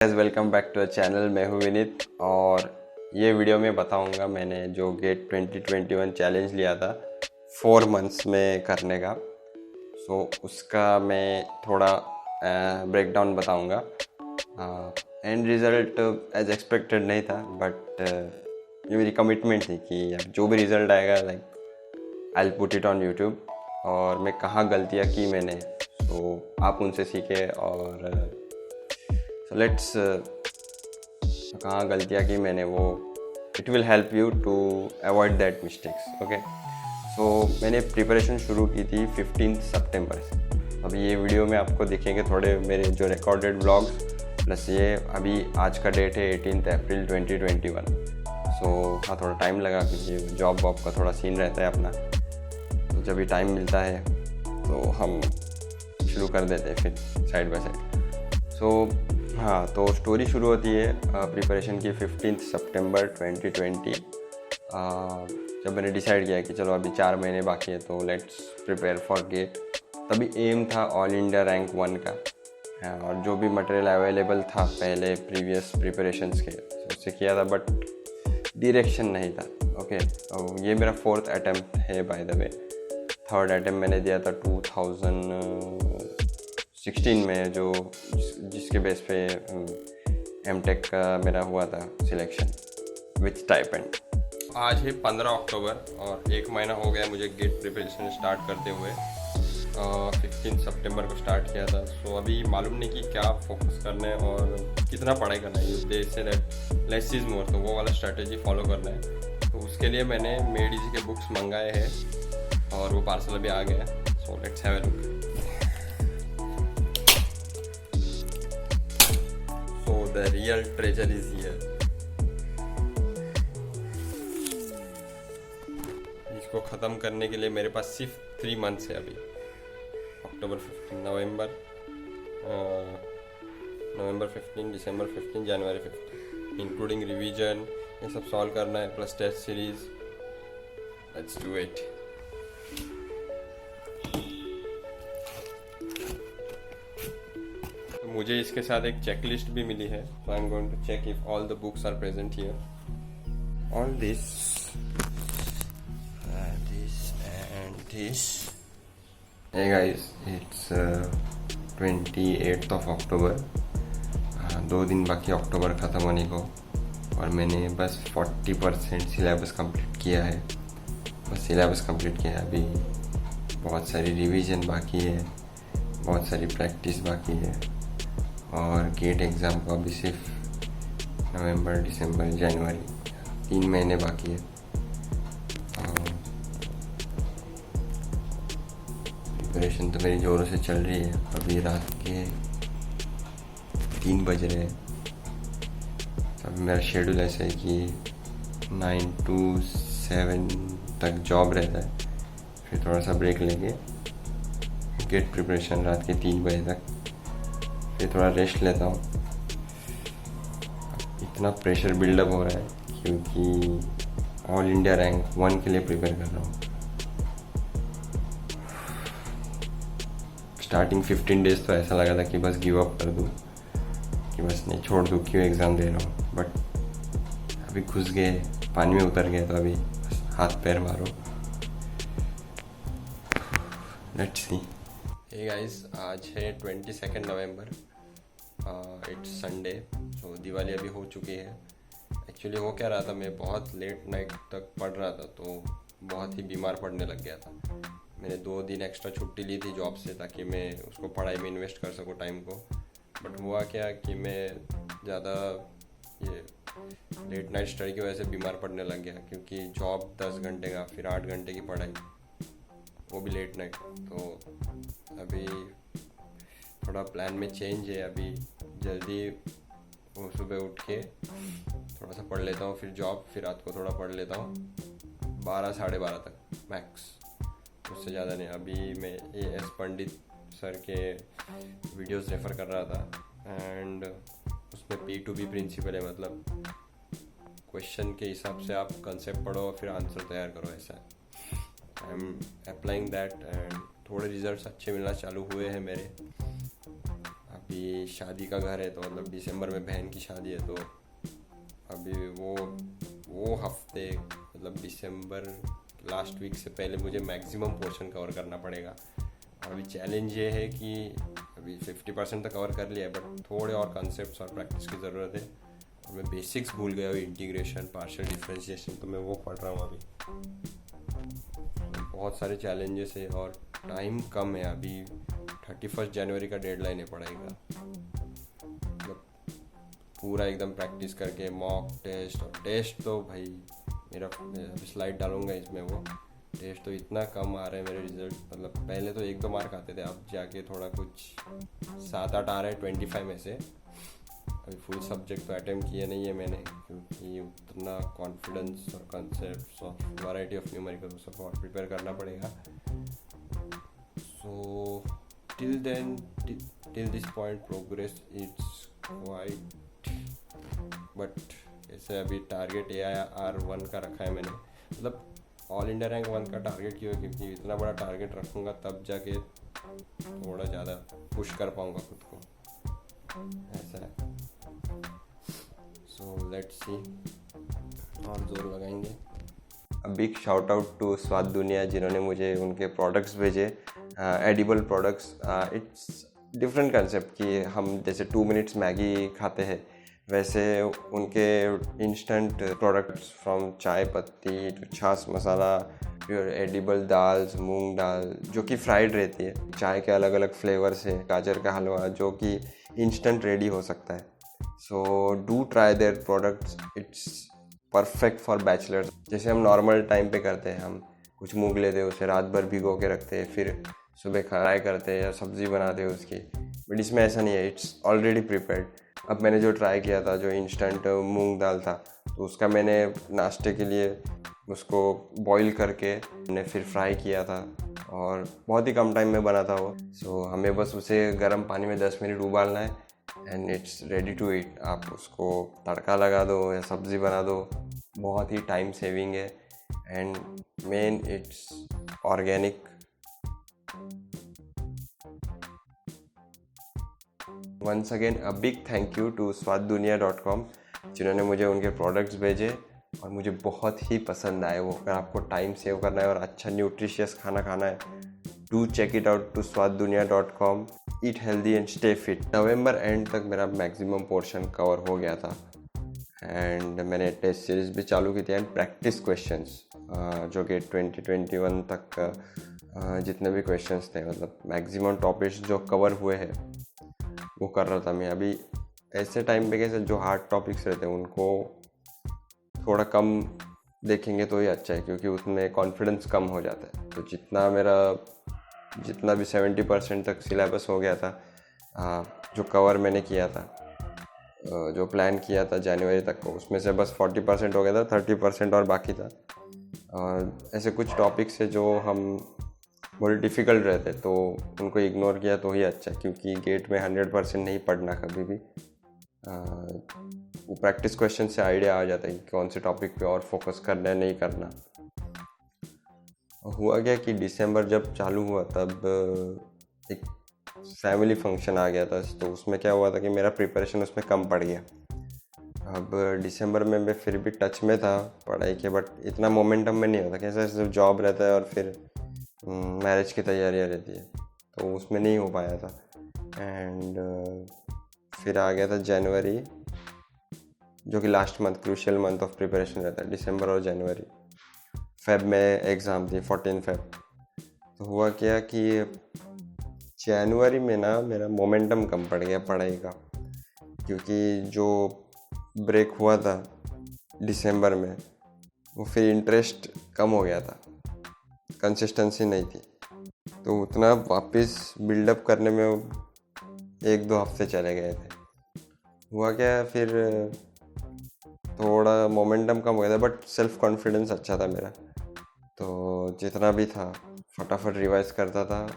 Welcome back to the channel. मैं हूँ विनीत और ये वीडियो में बताऊंगा मैंने जो गेट 2021 चैलेंज लिया था 4 मंथ्स में करने का। उसका मैं थोड़ा ब्रेकडाउन बताऊंगा। एंड रिज़ल्ट एज एक्सपेक्टेड नहीं था, बट ये मेरी कमिटमेंट थी कि अब जो भी रिज़ल्ट आएगा like I will put it on YouTube. और मैं कहाँ गलतियाँ की मैंने, आप उनसे सीखे और लेट्स कहाँ गलतियाँ की मैंने वो it will help you to avoid that mistakes. Okay, मैंने प्रिपरेशन शुरू की थी 15 सितंबर से। अभी ये वीडियो में आपको दिखेंगे थोड़े मेरे जो रिकॉर्डेड व्लॉग्स, प्लस ये अभी आज का डेट है 18 अप्रैल 2021। हाँ, थोड़ा टाइम लगा क्योंकि जॉब वॉब का थोड़ा सीन रहता है अपना, तो जब भी टाइम मिलता है तो हम शुरू कर देते हैं फिर साइड बाय साइड। हाँ, तो स्टोरी शुरू होती है प्रिपरेशन की 15 सितंबर 2020। जब मैंने डिसाइड किया कि चलो अभी 4 महीने बाकी है तो लेट्स प्रिपेयर फॉर गेट। तभी एम था ऑल इंडिया रैंक 1 का। और जो भी मटेरियल अवेलेबल था पहले प्रीवियस प्रिपरेशंस के उससे किया था, बट डायरेक्शन नहीं था। ओके, ये मेरा 4th अटैम्प्ट है by the way. 3rd attempt मैंने दिया था 2016 में, जिसके बेस पे एमटेक का मेरा हुआ था सिलेक्शन विथ स्टाइपेंड। आज है 15 अक्टूबर और 1 महीना हो गया मुझे गेट प्रिपरेशन स्टार्ट करते हुए। 15 सितंबर को स्टार्ट किया था। अभी मालूम नहीं कि क्या फोकस करना है और कितना पढ़ाई करना है। दे say that less is more, तो वो वाला स्ट्रैटेजी फॉलो करना है। तो उसके लिए मैंने मेड इजी के बुक्स मंगाए हैं और वो पार्सल अभी आ गया। So let's have a look. The real treasure is here. इसको ख़त्म करने के लिए मेरे पास सिर्फ 3 मंथ्स है अभी। अक्टूबर 15, नवंबर 15, दिसंबर 15, जनवरी 15, इंक्लूडिंग रिवीजन, ये सब सॉल्व करना है, plus test series. Let's do it. मुझे इसके साथ एक चेकलिस्ट भी मिली है। So I am going to check if all the books are present here. All this and this. Hey guys, it's 28th of October. 2 दिन बाकी अक्टूबर ख़त्म होने को और मैंने बस 40% सिलेबस कंप्लीट किया है। बस सिलेबस कंप्लीट किया है। अभी बहुत सारी रिवीजन बाकी है, बहुत सारी प्रैक्टिस बाकी है और गेट एग्ज़ाम को अभी सिर्फ नवंबर, दिसंबर, जनवरी 3 महीने बाकी है। प्रिपरेशन तो मेरी ज़ोरों से चल रही है। अभी रात के 3 बज रहे हैं। अभी मेरा शेड्यूल ऐसा है कि 9 to 7 तक जॉब रहता है, फिर थोड़ा सा ब्रेक लेके गेट प्रिपरेशन रात के 3 बजे तक, फिर थोड़ा रेस्ट लेता हूँ। इतना प्रेशर बिल्डअप हो रहा है क्योंकि ऑल इंडिया रैंक 1 के लिए प्रिपेयर कर रहा हूँ। स्टार्टिंग 15 डेज तो ऐसा लगा था कि बस गिव अप कर दूँ, कि बस नहीं छोड़ दूँ, क्यों एग्ज़ाम दे रहा हूँ। बट अभी घुस गए, पानी में उतर गए, तो अभी बस हाथ पैर मारो। Let's see. हे गाइस, आज है 22 नवंबर। It's Sunday. सो दिवाली अभी हो चुकी है। एक्चुअली हो क्या रहा था, मैं बहुत लेट नाइट तक पढ़ रहा था तो बहुत ही बीमार पड़ने लग गया था। मैंने 2 दिन एक्स्ट्रा छुट्टी ली थी जॉब से ताकि मैं उसको पढ़ाई में इन्वेस्ट कर सकूँ टाइम को। बट हुआ क्या कि मैं ज़्यादा ये लेट नाइट स्टडी की वजह से बीमार पड़ने लग गया, क्योंकि जॉब 10 घंटे का, फिर 8 घंटे की पढ़ाई, वो भी लेट नाइट। तो अभी थोड़ा प्लान में चेंज है। अभी जल्दी वो सुबह उठ के थोड़ा सा पढ़ लेता हूँ, फिर जॉब, फिर रात को थोड़ा पढ़ लेता हूँ 12 साढ़े 12 तक मैक्स, उससे ज़्यादा नहीं। अभी मैं एस पंडित सर के वीडियोस रेफ़र कर रहा था एंड उसमें P2P प्रिंसिपल है, मतलब क्वेश्चन के हिसाब से आप कंसेप्ट पढ़ो और फिर आंसर तैयार करो, ऐसा। I am applying that and थोड़े रिजल्ट्स अच्छे मिलना चालू हुए हैं मेरे। अभी शादी का घर है, तो मतलब दिसंबर में बहन की शादी है, तो अभी वो हफ्ते मतलब दिसंबर लास्ट वीक से पहले मुझे मैक्सिमम पोर्शन कवर करना पड़ेगा। अभी चैलेंज ये है कि अभी 50% तो कवर कर लिया है, बट थोड़े और कॉन्सेप्ट्स और प्रैक्टिस की ज़रूरत है। और मैं बेसिक्स भूल गया हूँ, इंटीग्रेशन, पार्शियल डिफरेंशिएशन, तो मैं वो पढ़ रहा हूँ अभी। बहुत सारे चैलेंजेस है और टाइम कम है। अभी 31 जनवरी का डेडलाइन है पढ़ाई का। मतलब पूरा एकदम प्रैक्टिस करके मॉक टेस्ट, और टेस्ट तो भाई मेरा अभी स्लाइड डालूंगा इसमें, वो टेस्ट तो इतना कम आ रहे हैं मेरे रिजल्ट। मतलब पहले तो 1-2 मार्क आते थे, अब जाके थोड़ा कुछ 7-8 आ रहे हैं 25 में से। अभी फुल सब्जेक्ट तो अटेम्प्ट किए नहीं है मैंने, क्योंकि उतना कॉन्फिडेंस और कॉन्सेप्ट्स और वैरायटी ऑफ न्यूमेरिकल सब और प्रिपेयर करना पड़ेगा। So till this point progress it's quite, but ऐसे अभी टारगेट AIR 1 का रखा है मैंने। मतलब ऑल इंडिया रैंक 1 का टारगेट क्यों है, क्योंकि इतना बड़ा टारगेट रखूँगा तब जाके थोड़ा ज़्यादा पुश कर पाऊँगा खुद को, ऐसा है। सो लेट्स सी, और ज़ोर लगाएंगे। A big shout out to Swad Duniya, जिन्होंने मुझे उनके प्रोडक्ट्स भेजे, edible products. It's different concept कि हम जैसे 2 मिनट्स मैगी खाते हैं, वैसे उनके इंस्टेंट प्रोडक्ट्स फ्रॉम चाय पत्ती टू छाछ मसाला, फिर एडिबल दाल्स, मूंग दाल जो कि फ्राइड रहती है, चाय के अलग अलग फ्लेवर्स है, गाजर का हलवा जो कि इंस्टेंट रेडी हो सकता है। सो do try their products, it's perfect for bachelors. जैसे हम नॉर्मल टाइम पे करते हैं, हम कुछ मूंग लेते हैं, उसे रात भर भिगो के रखते हैं, फिर सुबह फ्राई करते हैं या सब्ज़ी बनाते हैं उसकी, बट इसमें ऐसा नहीं है, इट्स ऑलरेडी प्रिपेयर्ड। अब मैंने जो ट्राई किया था, जो इंस्टेंट मूंग दाल था, तो उसका मैंने नाश्ते के लिए उसको बॉईल करके मैंने फिर फ्राई किया था, और बहुत ही कम टाइम में बना था वो। सो हमें बस उसे गर्म पानी में 10 मिनट उबालना है and it's ready to eat. आप उसको तड़का लगा दो या सब्ज़ी बना दो, बहुत ही टाइम सेविंग है, and main it's organic. Once again a big thank you to swaddunia.com, जिन्होंने मुझे उनके प्रोडक्ट्स भेजे और मुझे बहुत ही पसंद आए वो। अगर आपको टाइम सेव करना है और अच्छा न्यूट्रिशियस खाना खाना है, do check it out to swaddunia.com। Eat healthy and stay fit. November end तक मेरा मैक्सिमम पोर्शन कवर हो गया था, एंड मैंने टेस्ट सीरीज भी चालू की थी एंड प्रैक्टिस क्वेश्चंस, जो कि 2021 तक जितने भी क्वेश्चंस थे, मतलब मैक्सिमम टॉपिक्स जो कवर हुए हैं वो कर रहा था मैं। अभी ऐसे टाइम पे कैसे जो हार्ड टॉपिक्स रहते हैं उनको थोड़ा कम देखेंगे तो ही अच्छा है, क्योंकि उसमें कॉन्फिडेंस कम हो जाता है। तो जितना भी 70% तक सिलेबस हो गया था, जो कवर मैंने किया था, जो प्लान किया था जनवरी तक को, उसमें से बस 40% हो गया था, 30% और बाकी था। और ऐसे कुछ टॉपिक्स है जो हम बड़े डिफ़िकल्ट रहते, तो उनको इग्नोर किया तो ही अच्छा, क्योंकि गेट में 100% नहीं पढ़ना कभी भी। वो प्रैक्टिस क्वेश्चन से आइडिया आ जाता है कि कौन से टॉपिक पे और फोकस करना है, नहीं करना। हुआ क्या कि दिसंबर जब चालू हुआ तब एक फैमिली फंक्शन आ गया था, तो उसमें क्या हुआ था कि मेरा प्रिपरेशन उसमें कम पड़ गया। अब दिसंबर में मैं फिर भी टच में था पढ़ाई के, बट इतना मोमेंटम में नहीं होता, कैसे सिर्फ जॉब रहता है और फिर मैरिज की तैयारियां रहती है, तो उसमें नहीं हो पाया था। एंड फिर आ गया था जनवरी, जो कि last month, crucial month of preparation रहता है, दिसंबर और जनवरी। फेब में एग्ज़ाम थी, 14 फेब। तो हुआ क्या कि जनवरी में ना मेरा मोमेंटम कम पड़ गया पढ़ाई का, क्योंकि जो ब्रेक हुआ था दिसंबर में, वो फिर इंटरेस्ट कम हो गया था, कंसिस्टेंसी नहीं थी, तो उतना वापस बिल्डअप करने में 1-2 हफ्ते चले गए थे। हुआ क्या, फिर थोड़ा मोमेंटम कम हो गया था, बट सेल्फ कॉन्फिडेंस अच्छा था मेरा, तो जितना भी था फटाफट रिवाइज करता था,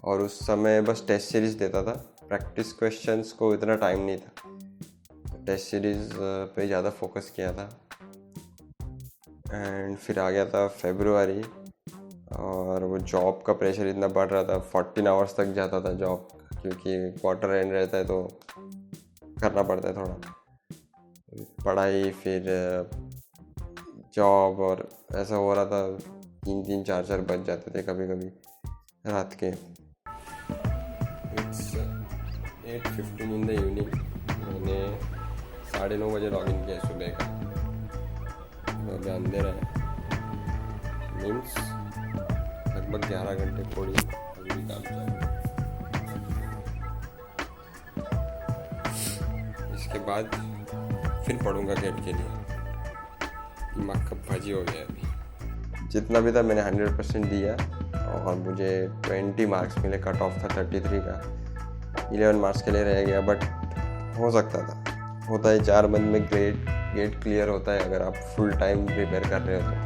और उस समय बस टेस्ट सीरीज़ देता था, प्रैक्टिस क्वेश्चंस को इतना टाइम नहीं था, तो टेस्ट सीरीज़ पे ज़्यादा फोकस किया था। एंड फिर आ गया था फरवरी, और वो जॉब का प्रेशर इतना बढ़ रहा था, 14 आवर्स तक जाता था जॉब, क्योंकि क्वार्टर एंड रहता है तो करना पड़ता है थोड़ा पढ़ाई, फिर जॉब, और ऐसा हो रहा था 3-3 4-4 बज जाते थे कभी कभी रात के। It's 8:15 in the evening. मैंने 9:30 बजे लॉगिन किया सुबह का। अभी अंधेरा है, मीन्स लगभग 11 घंटे थोड़ी जरूरी काम चाहिए। इसके बाद फिर पढ़ूंगा गेट के लिए। दिमाग कब भाजी हो गया अभी। जितना भी था मैंने 100% दिया और मुझे 20 मार्क्स मिले। कट ऑफ था 33 का, 11 मार्क्स के लिए रह गया, बट हो सकता था। होता है 4 मंथ में गेट क्लियर होता है अगर आप फुल टाइम प्रिपेयर कर रहे हो तो।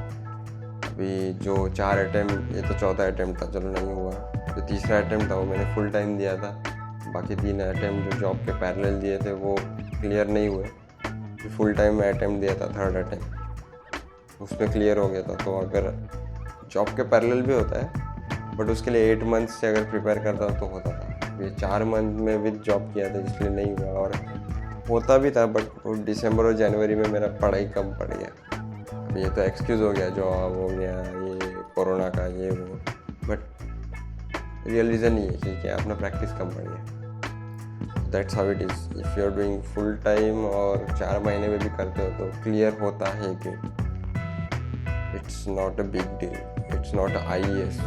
अभी जो 4 अटैम्प्ट, ये तो चौथा अटैम्प्ट था, चलो नहीं हुआ। जो तीसरा अटैम्प्ट था वो मैंने फुल टाइम दिया था। बाकी 3 अटैम्प्ट जो जॉब के पैरेलल दिए थे वो क्लियर नहीं हुए। फुल टाइम में अटैम्प्ट दिया था, थर्ड अटैम्प्ट, उसमें क्लियर हो गया था। तो अगर जॉब के पैरेलल भी होता है, बट उसके लिए 8 मंथ से अगर प्रिपेयर करता तो होता था। ये 4 मंथ में विद जॉब किया था इसलिए नहीं हुआ, और होता भी था बट वो दिसंबर और जनवरी में मेरा पढ़ाई कम पड़ गया। अब ये तो एक्सक्यूज़ हो गया, जॉब हो गया, ये कोरोना का ये वो, बट रियल रीज़न ये है कि क्या अपना प्रैक्टिस कम पड़ गया। That's how it is. If you are doing full time और 4 महीने में भी करते हो तो क्लियर होता है GATE. It's not a big deal, it's not IAS।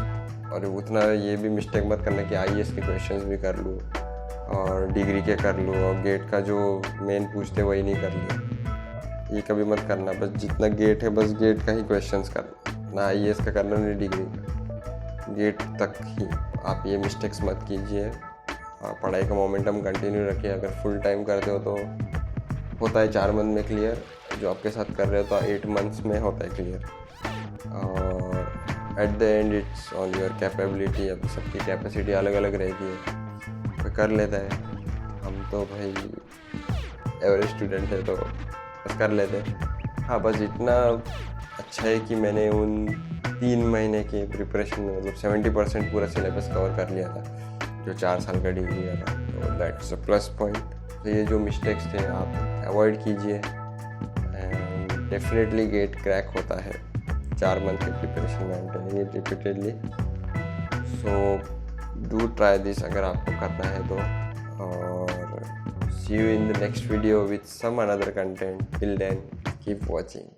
और उतना ये भी मिस्टेक मत करना कि IAS के क्वेश्चंस भी कर लूँ और डिग्री के कर लूँ और गेट का जो मेन पूछते वही नहीं कर लिया। ये कभी मत करना। बस जितना गेट है बस गेट का ही क्वेश्चंस करना, ना IAS का करना नहीं डिग्री का, गेट तक ही। आप ये मिस्टेक्स मत कीजिए। पढ़ाई का मोमेंटम कंटिन्यू रखिए। अगर फुल टाइम करते हो तो होता है 4 मंथ में क्लियर, जो आपके साथ कर रहे हो तो 8 मंथ्स में होता है क्लियर। और at the end it's on your capability. अभी सबकी कैपेसिटी अलग अलग रहती है, कोई कर लेता है। हम तो भाई एवरेज स्टूडेंट है तो बस कर लेते हैं। हाँ, बस इतना अच्छा है कि मैंने उन 3 महीने के प्रिपरेशन में मतलब 70% पूरा सिलेबस कवर कर लिया था जो 4 साल का डिग्री लिया था। तो दैट्स अ प्लस पॉइंट। तो ये जो मिस्टेक्स थे आप अवॉइड कीजिए एंड डेफिनेटली गेट क्रैक होता है 4 मंथ के प्रिपरेशन में। I am telling it repeatedly. So do try this अगर आपको करना है तो। और see you in the next video with some another content. Till then keep watching.